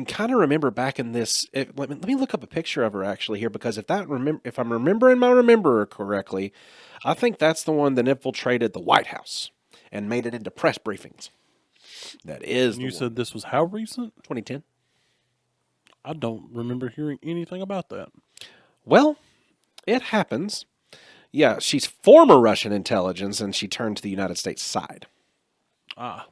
kind of remember back in this. Let me look up a picture of her actually here, because if I'm remembering my rememberer correctly, I think that's the one that infiltrated the White House and made it into press briefings. That is. And you said this was how recent? 2010. I don't remember hearing anything about that. Well, it happens. Yeah, she's former Russian intelligence, and she turned to the United States side. Ah.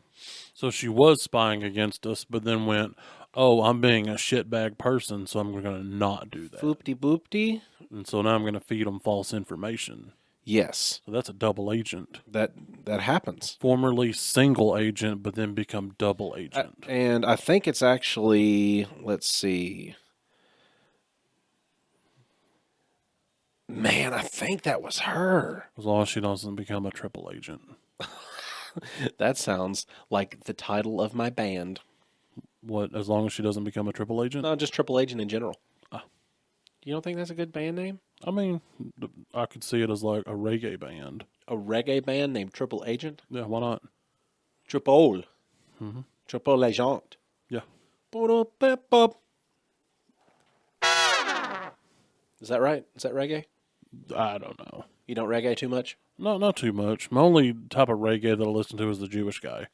So she was spying against us, but then went, oh, I'm being a shitbag person, so I'm going to not do that. Boopty boopty. And so now I'm going to feed them false information. Yes, So that's a double agent. that happens. Formerly single agent, but then become double agent. And I think it's actually, let's see. Man, I think that was her. As long as she doesn't become a triple agent. That sounds like the title of my band. What, as long as she doesn't become a triple agent? No, just Triple Agent in general. You don't think that's a good band name? I mean, I could see it as like a reggae band. A reggae band named Triple Agent? Yeah, why not? Triple. Triple Agent. Yeah. Is that right? Is that reggae? I don't know. You don't reggae too much? No, not too much. My only type of reggae that I listen to is the Jewish guy.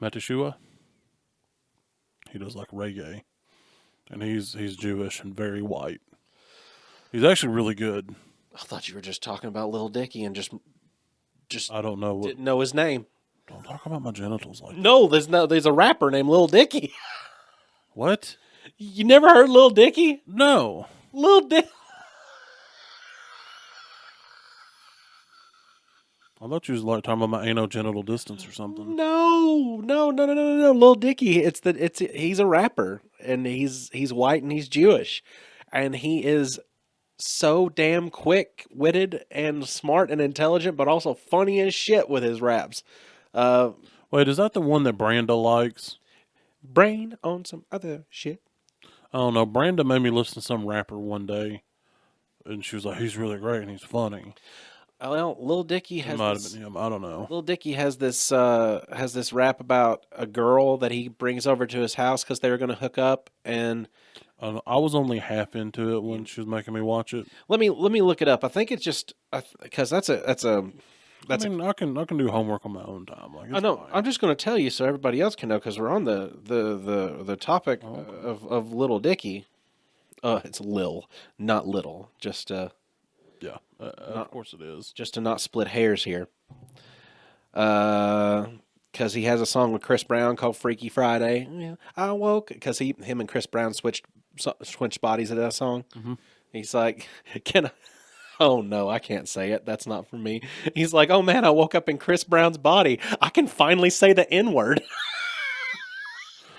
Matishua. He does like reggae. And he's Jewish and very white. He's actually really good. I thought you were just talking about Lil Dicky and just I don't know what. didn't know his name. Don't talk about my genitals like that. No, there's a rapper named Lil Dicky. What? You never heard Lil Dicky? No. Lil Dicky. I thought you was like talking about my anogenital distance or something. No. Lil Dicky. He's a rapper, and he's white and he's Jewish, and he is so damn quick-witted and smart and intelligent, but also funny as shit with his raps. Wait, is that the one that Branda likes? Brain on some other shit. I don't know. Branda made me listen to some rapper one day, and she was like, "He's really great and he's funny." Well, Lil Dicky It has might have this, been him. I don't know. Lil Dicky has this rap about a girl that he brings over to his house because they were going to hook up. And I was only half into it when she was making me watch it. let me look it up. I think it's just because that's a. I mean, I can do homework on my own time. Like, I know. fine. I'm just going to tell you so everybody else can know because we're on the topic of Little Dicky. It's Lil, not Little. Just Yeah, of course it is. just to not split hairs here. Because he has a song with Chris Brown called "Freaky Friday." Yeah, I woke because him and Chris Brown switched bodies at that song. Mm-hmm. He's like, "Can I?" Oh no, I can't say it. That's not for me. He's like, "Oh man, I woke up in Chris Brown's body. I can finally say the N-word."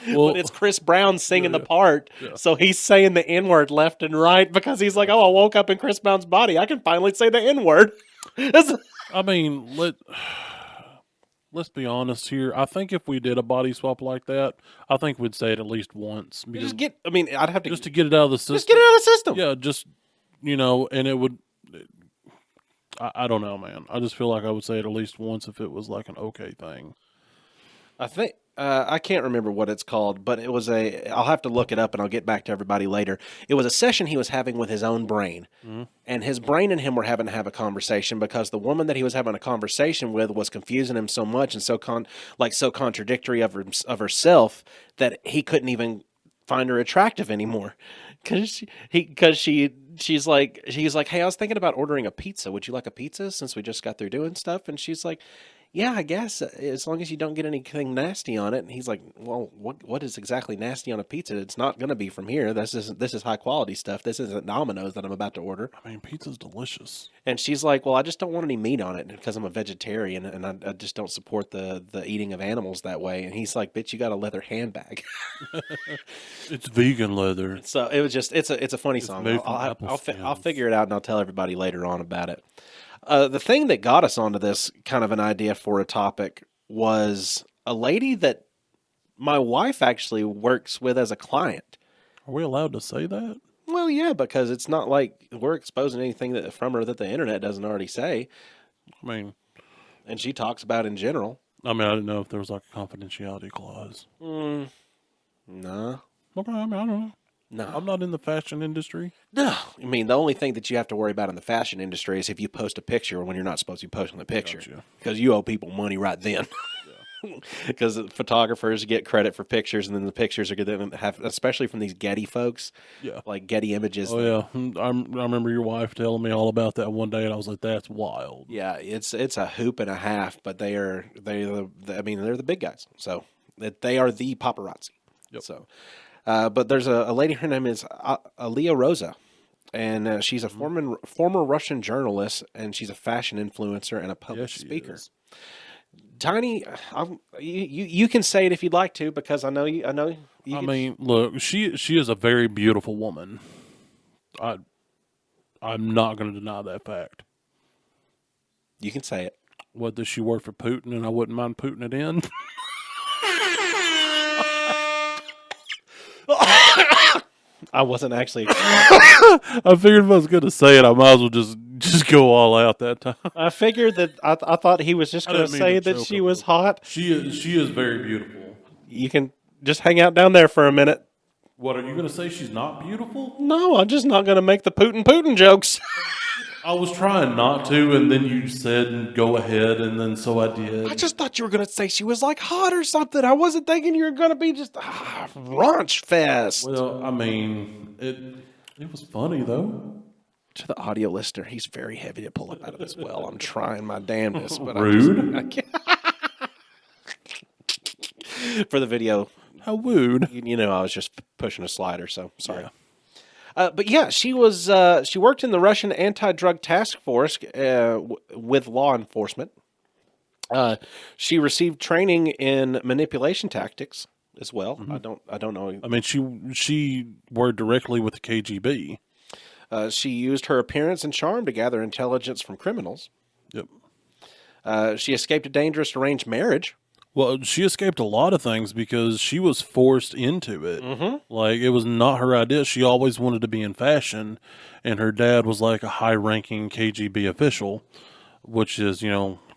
Well, But it's Chris Brown singing Yeah, the part, yeah. so he's saying the N-word left and right because he's like, "Oh, I woke up in Chris Brown's body. I can finally say the N-word." I mean, let's be honest here. I think if we did a body swap like that, I think we'd say it at least once because I'd have to just to get it out of the system. just get it out of the system. Yeah, just and it would. I don't know, man. I just feel like I would say it at least once if it was like an okay thing. I think I can't remember what it's called, but it was I'll have to look it up and I'll get back to everybody later. It was a session he was having with his own brain, and his brain and him were having to have a conversation because the woman that he was having a conversation with was confusing him so much and so contradictory of herself that he couldn't even find her attractive anymore. She's like, "Hey, I was thinking about ordering a pizza. Would you like a pizza since we just got through doing stuff?" And she's like, "Yeah, I guess as long as you don't get anything nasty on it." And he's like, "Well, what is exactly nasty on a pizza? It's not going to be from here. This is high quality stuff. This isn't Domino's that I'm about to order." I mean, pizza's delicious. And she's like, "Well, I just don't want any meat on it because I'm a vegetarian and I just don't support the eating of animals that way." And he's like, "Bitch, you got a leather handbag." It's vegan leather. So it was just it's a funny song. made from I'll apple figure it out and I'll tell everybody later on about it. The thing that got us onto this kind of an idea for a topic was a lady that my wife actually works with as a client. Are we allowed to say that? Well, yeah, because it's not like we're exposing anything from her that the internet doesn't already say, I mean, and she talks about in general. I didn't know if there was like a confidentiality clause. No, Okay, I don't know. no. I'm not in the fashion industry. No, I mean, the only thing that you have to worry about in the fashion industry is if you post a picture when you're not supposed to be posting the picture. Gotcha. Because you owe people money right then. Because photographers get credit for pictures, and then the pictures are going to have, especially from these Getty folks, Yeah. like Getty Images. Oh yeah, I remember your wife telling me all about that one day, and I was like, "That's wild." Yeah, it's a hoop and a half, but they're the big guys, so they are the paparazzi. Yep. So, but there's a lady. Her name is Aliyah Rosa, and she's a former Russian journalist, and she's a fashion influencer and a public she speaker. is. Tiny, you can say it if you'd like to, because I know you. I mean, look, she is a very beautiful woman. I'm not going to deny that fact. You can say it. What, does she work for Putin, and I wouldn't mind putting it in? I wasn't actually. I figured if I was going to say it, I might as well just go all out that time. I figured that I thought he was just I going to didn't mean say to that choke she him. was hot. She is very beautiful. You can just hang out down there for a minute. What, are you going to say she's not beautiful? No, I'm just not going to make the Putin jokes. I was trying not to, and then you said go ahead, and then so I did. I just thought you were going to say she was like hot or something. I wasn't thinking you were going to be just raunch fest. Well, I mean, it was funny though. To the audio listener, he's very heavy to pull up out of this well. I'm trying my damnedest, but Rude. I can't. For the video, How rude. you know, I was just pushing a slider, so sorry. Yeah. But yeah, she worked in the Russian anti-drug task force with law enforcement, She received training in manipulation tactics as well. I don't know. I mean, she worked directly with the KGB. She used her appearance and charm to gather intelligence from criminals. Yep. She escaped a dangerous arranged marriage. Well, she escaped a lot of things because she was forced into it. Like, it was not her idea. She always wanted to be in fashion, and her dad was like a high-ranking KGB official, which is,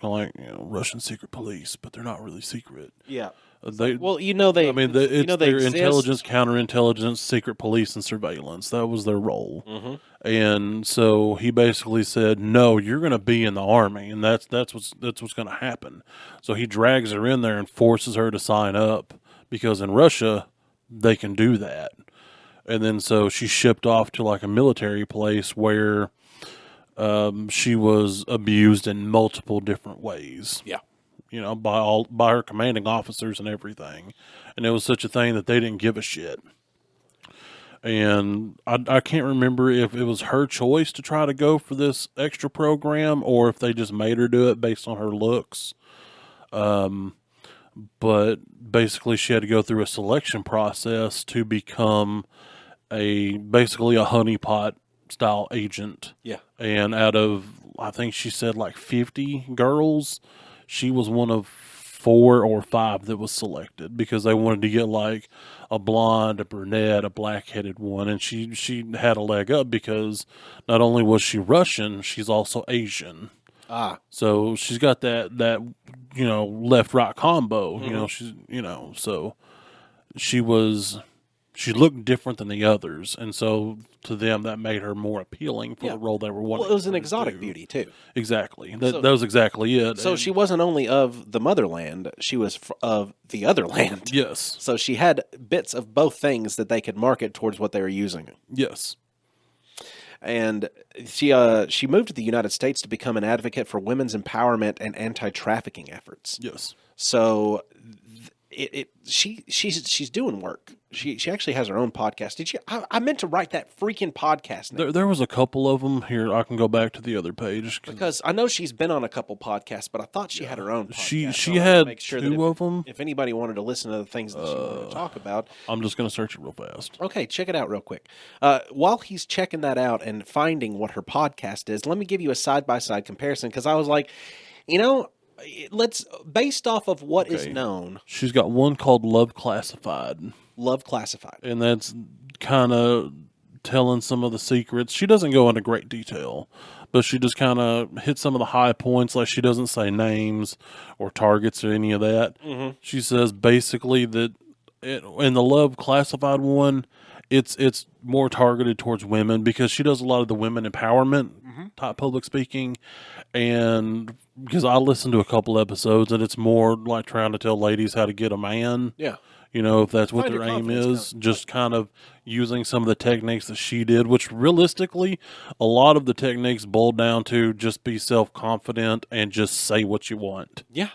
like Russian secret police, but they're not really secret. Yeah. They, Well, they. I mean, it's they their exist. intelligence, counterintelligence, secret police, and surveillance. That was their role. And so he basically said, "No, you're going to be in the army, and that's what's going to happen." So he drags her in there and forces her to sign up because in Russia they can do that. And then so she shipped off to like a military place where she was abused in multiple different ways. Yeah. By her commanding officers and everything. And it was such a thing that they didn't give a shit. And I can't remember if it was her choice to try to go for this extra program or if they just made her do it based on her looks. But basically she had to go through a selection process to become basically a honeypot style agent. Yeah. And out of, I think she said like 50 girls, she was one of 4 or 5 that was selected because they wanted to get like a blonde, a brunette, a black-headed one, and she had a leg up because not only was she Russian, she's also Asian. So she's got that left-right combo. So she looked different than the others, and so to them that made her more appealing for the role they were wanting. Well, it was an her to exotic do. beauty too. Exactly. That was exactly it. So she wasn't only of the motherland; she was of the other land. Yes. So she had bits of both things that they could market towards what they were using. Yes. And she moved to the United States to become an advocate for women's empowerment and anti-trafficking efforts. Yes. So she's doing work. She actually has her own podcast. Did you? I meant to write that freaking podcast name. There was a couple of them here. I can go back to the other page Because I know she's been on a couple podcasts, but I thought she had her own podcast. She I wanted to had make sure 2 that of them. if anybody wanted to listen to the things that she wanted to talk about, I'm just gonna search it real fast. okay, check it out real quick. While he's checking that out and finding what her podcast is, let me give you a side-by-side comparison because I was like, let's based off of what is Okay. known, She's got one called Love Classified, Love Classified. and that's kind of telling some of the secrets. She doesn't go into great detail, but she just kind of hits some of the high points. Like she doesn't say names or targets or any of that. She says basically that in the Love Classified one, it's more targeted towards women because she does a lot of the women empowerment type public speaking, and because I listened to a couple episodes and it's more like trying to tell ladies how to get a man. Yeah. If that's what Find their your aim confidence is, just kind of using some of the techniques that she did, which realistically, a lot of the techniques boil down to just be self-confident and just say what you want. Yeah.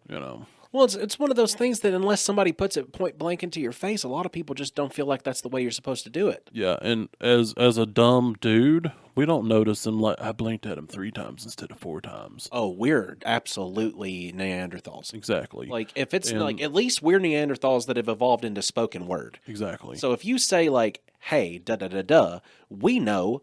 You know. Well, it's one of those things that unless somebody puts it point blank into your face, a lot of people just don't feel like that's the way you're supposed to do it. Yeah, and as a dumb dude, we don't notice them. Like I blinked at him 3 times instead of 4 times. Oh, we're absolutely Neanderthals. Exactly. Like if it's And- like at least we're Neanderthals that have evolved into spoken word. Exactly. So if you say like, "Hey, da da da da," we know.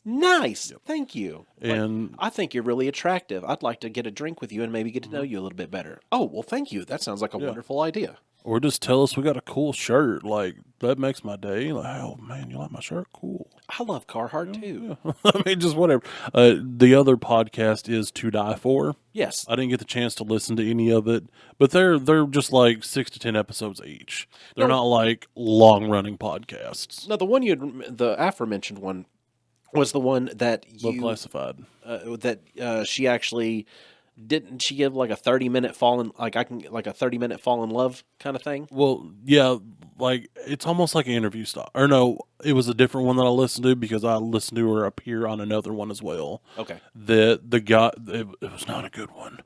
Nice, thank you. Like, And- I think you're really attractive. I'd like to get a drink with you and maybe get to know you a little bit better. Oh, well, thank you. That sounds like a wonderful idea. Or just tell us we got a cool shirt. Like that makes my day. Like, oh man, you like my shirt? Cool. I love Carhartt too. I mean, just whatever. The other podcast is To Die For. Yes. I didn't get the chance to listen to any of it, but they're just like 6 to 10 episodes each. They're not like long running podcasts. No, the aforementioned one was the one that Love you Classified. she actually didn't she give like a 30-minute fall in like I can like a 30-minute fall in love kind of thing? Well, yeah, like it's almost like an interview style. Or no, it was a different one that I listened to because I listened to her appear on another one as well. Okay. That the guy, it was not a good one.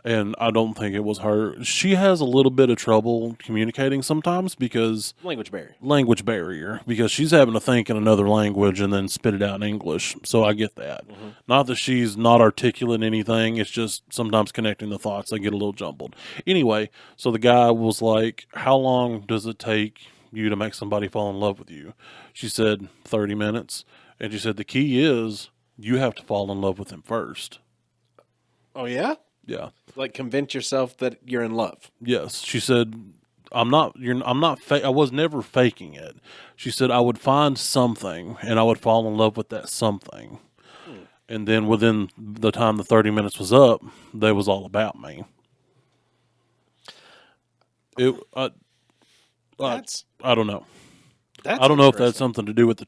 and I don't think it was her. She has a little bit of trouble communicating sometimes because language barrier, because she's having to think in another language and then spit it out in English. So I get that. Not that she's not articulate in anything. It's just sometimes connecting the thoughts, they get a little jumbled. Anyway, so the guy was like, how long does it take you to make somebody fall in love with you? She said 30 minutes. And she said the key is you have to fall in love with him first. Oh, yeah? Yeah. Like convince yourself that you're in love. Yes. She said, I was never faking it. She said I would find something and I would fall in love with that something. And then within the time the 30 minutes was up, they was all about me. I don't know. I don't know if that's something to do with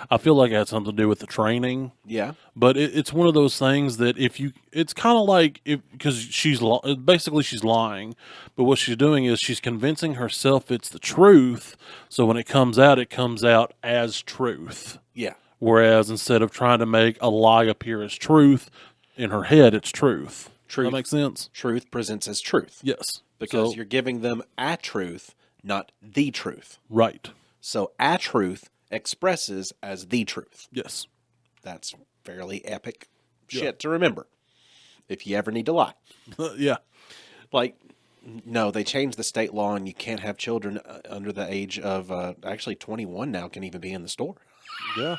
I feel like it had something to do with the training. Yeah. But it's one of those things that it's kind of like, because basically she's lying, but what she's doing is she's convincing herself it's the truth. So when it comes out as truth. Yeah. Whereas instead of trying to make a lie appear as truth, in her head, it's truth. Truth. Does that make sense? Truth presents as truth. Yes. Because you're giving them a truth, not the truth. Right. So a truth expresses as the truth. Yes. That's fairly epic shit to remember if you ever need to lie. Yeah. Like, no, they changed the state law and you can't have children under the age of, actually 21 now can even be in the store. Yeah.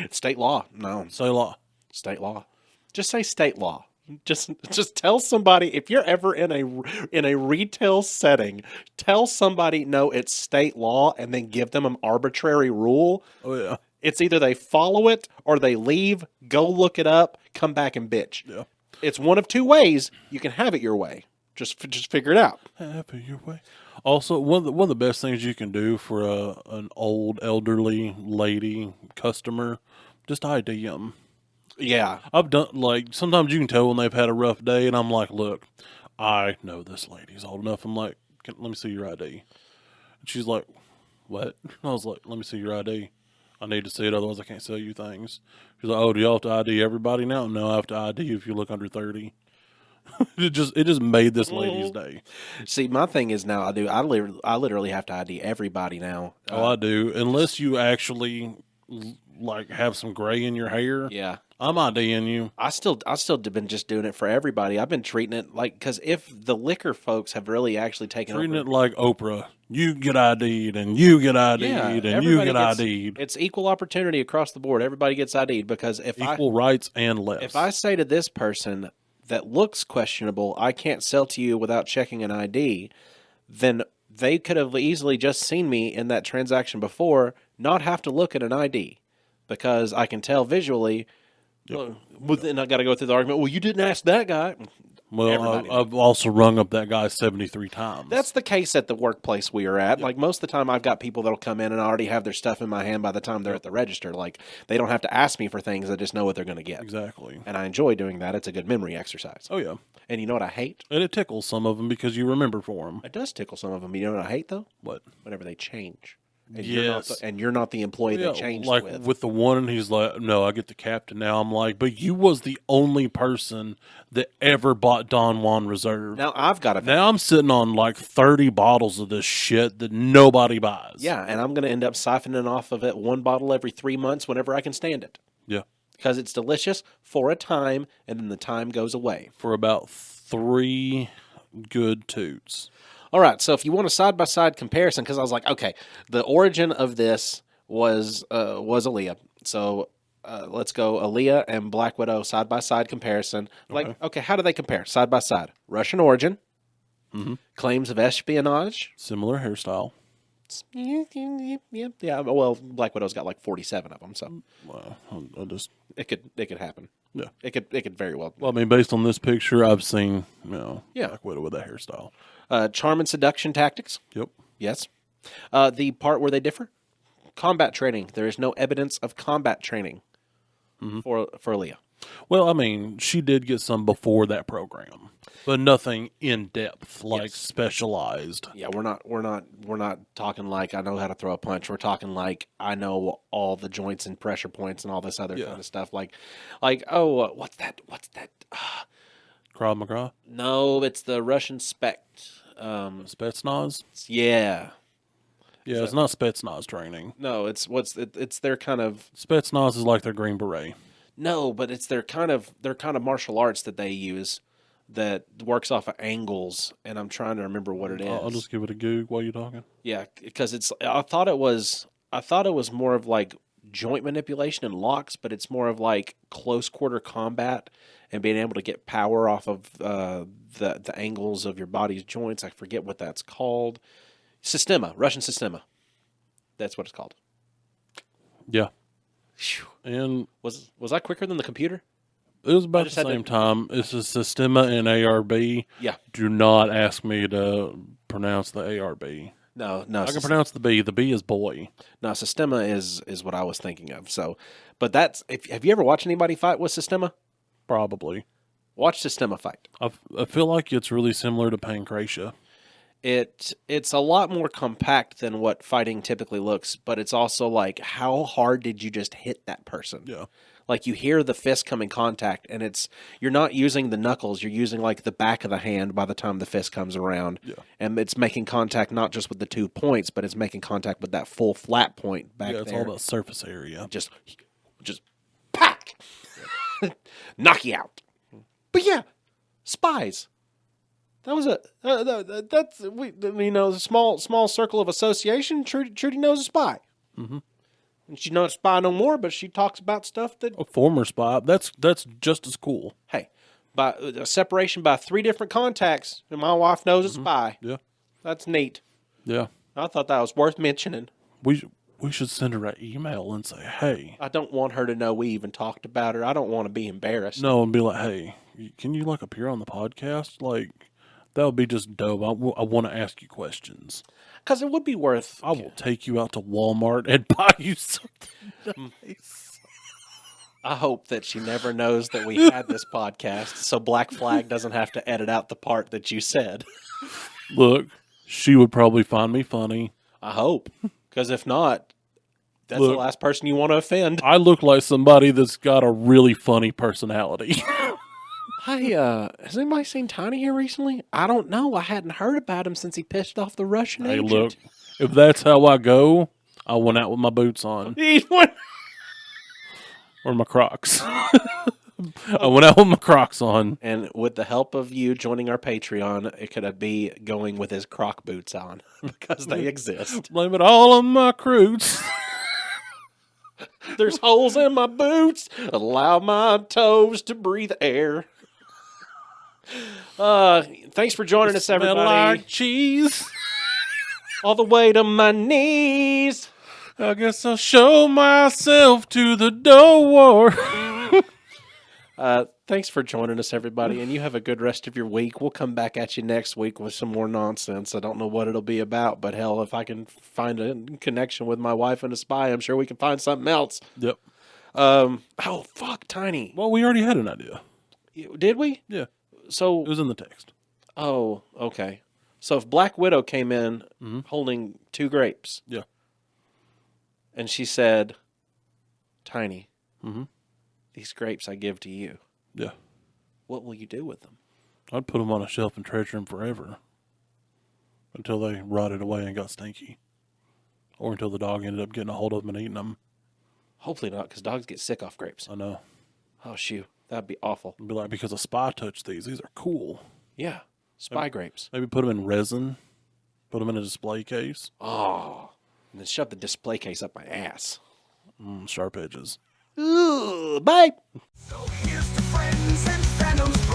State law. No. Say law. State law. Just say state law. Just tell somebody, if you're ever in a retail setting, tell somebody no, it's state law, and then give them an arbitrary rule. Oh yeah. It's either they follow it or they leave, go look it up, come back and bitch. Yeah. It's one of two ways. You can have it your way. Just figure it out. Have it your way. Also, one of the best things you can do for an old elderly lady customer, just ID them. Yeah. I've done, like, sometimes you can tell when they've had a rough day, and I'm like, look, I know this lady's old enough. I'm like, let me see your ID. And she's like, what? I was like, let me see your ID. I need to see it, otherwise I can't sell you things. She's like, oh, do y'all have to ID everybody now? No, I have to ID if you look under 30. It just made this lady's day. See, my thing is now I literally have to ID everybody now. I do. Unless you actually, like, have some gray in your hair. Yeah. I'm IDing you. I still been just doing it for everybody. I've been treating it like, because if the liquor folks have really actually taken Treating over, it like Oprah. You get ID'd and you get ID'd and you get ID'd. It's equal opportunity across the board. Everybody gets ID'd because equal rights and less. If I say to this person that looks questionable, I can't sell to you without checking an ID, then they could have easily just seen me in that transaction before, not have to look at an ID, because I can tell visually. Yep. But then I got to go through the argument. Well, you didn't ask that guy. Well, I've also rung up that guy 73 times. That's the case at the workplace we are at. Yep. Like, most of the time, I've got people that'll come in and I already have their stuff in my hand by the time they're at the register. Like, they don't have to ask me for things. I just know what they're going to get. Exactly. And I enjoy doing that. It's a good memory exercise. Oh, yeah. And you know what I hate? And it tickles some of them because you remember for them. It does tickle some of them. You know what I hate, though? What? Whenever they change. And yes. you're not the employee they changed like with. With the one, he's like, no, I get the captain now. I'm like, but you was the only person that ever bought Don Juan Reserve. Now I'm sitting on like 30 bottles of this shit that nobody buys. Yeah, and I'm going to end up siphoning off of it one bottle every 3 months whenever I can stand it. Yeah. Because it's delicious for a time, and then the time goes away. For about 3 good toots. All right, so if you want a side-by-side comparison, because I was like, okay, the origin of this was Aaliyah. So let's go Aaliyah and Black Widow side-by-side comparison. Like, okay, how do they compare side-by-side? Russian origin, claims of espionage. Similar hairstyle. Yeah, well, Black Widow's got like 47 of them, so. Well, It could happen. Yeah. It could very well. Well, I mean, based on this picture, I've seen, Black Widow with that hairstyle. Charm and seduction tactics. Yep. Yes. The part where they differ, combat training. There is no evidence of combat training for Aaliyah. Well, I mean, she did get some before that program, but nothing in depth, like specialized. Yeah, we're not talking like I know how to throw a punch. We're talking like I know all the joints and pressure points and all this other kind of stuff. Like, oh, what's that? Krav Maga, No, it's the Russian Spect. Spetsnaz. Yeah. Yeah, it's not Spetsnaz training. No, it's their kind of Spetsnaz is like their Green Beret. no, but it's their kind of martial arts that they use that works off of angles, and I'm trying to remember what it is. I'll just give it a goog while you're talking. Yeah, because I thought it was more of like joint manipulation and locks, but it's more of like close quarter combat and being able to get power off of the angles of your body's joints. I forget what that's called. Systema, Russian Systema. That's what it's called. Yeah. Phew. And Was I quicker than the computer? it was about just the had to- same time. It's a Systema and ARB. Yeah. Do not ask me to pronounce the ARB. No. I can pronounce the B. The B is boy. No, Systema is what I was thinking of. So, but that's have you ever watched anybody fight with Systema? Probably. Watch Systema fight. I feel like it's really similar to Pancratia. It's a lot more compact than what fighting typically looks, but it's also like how hard did you just hit that person? Yeah. Like you hear the fist come in contact, and you're not using the knuckles, you're using like the back of the hand by the time the fist comes around. Yeah. And it's making contact not just with the 2 points, but it's making contact with that full flat point back Yeah, it's there. all about surface area. Just pack, knock you out. But yeah, spies. That was a small circle of association. Trudy knows a spy. Mm-hmm. And she's not a spy no more, but she talks about stuff that A former spy. That's just as cool. hey, by a separation by 3 different contacts, and my wife knows a spy. Yeah. That's neat. Yeah. I thought that was worth mentioning. We should send her an email and say, hey. I don't want her to know we even talked about her. I don't want to be embarrassed. No, and be like, hey, can you like appear on the podcast? Like, that would be just dope. I want to ask you questions. Because it would be worth. I will take you out to Walmart and buy you something nice. I hope that she never knows that we had this podcast, so Black Flag doesn't have to edit out the part that you said. Look, she would probably find me funny. I hope. Because if not, that's Look, the last person you want to offend. I look like somebody that's got a really funny personality. Hey, has anybody seen Tiny here recently? I don't know. I hadn't heard about him since he pissed off the Russian Hey, agent. look, if that's how I go, I went out with my boots on He went- or my Crocs. I went out with my Crocs on. And with the help of you joining our Patreon, it could be going with his Croc boots on because they exist. Blame it all on my Croots. There's holes in my boots. Allow my toes to breathe air. Thanks for joining us, Smell everybody. like cheese. All the way to my knees. I guess I'll show myself to the door. Thanks for joining us, everybody, and you have a good rest of your week. We'll come back at you next week with some more nonsense. I don't know what it'll be about, but hell, if I can find a connection with my wife and a spy, I'm sure we can find something else. Yep. Oh, fuck, Tiny. Well, we already had an idea. Did we? Yeah. So, It was in the text. oh, okay. So if Black Widow came in holding 2 grapes, Yeah. and she said, Tiny, Mm-hmm. these grapes I give to you, Yeah. what will you do with them? I'd put them on a shelf and treasure them forever. Until they rotted away and got stinky. Or until the dog ended up getting a hold of them and eating them. Hopefully not, because dogs get sick off grapes. I know. Oh, shoot. That'd be awful. I'd be like, because a spy touched these. These are cool. Yeah. Spy grapes. Maybe put them in resin. Put them in a display case. Oh. And then shove the display case up my ass. Sharp edges. Ooh, bye. So here's to friends and phantoms.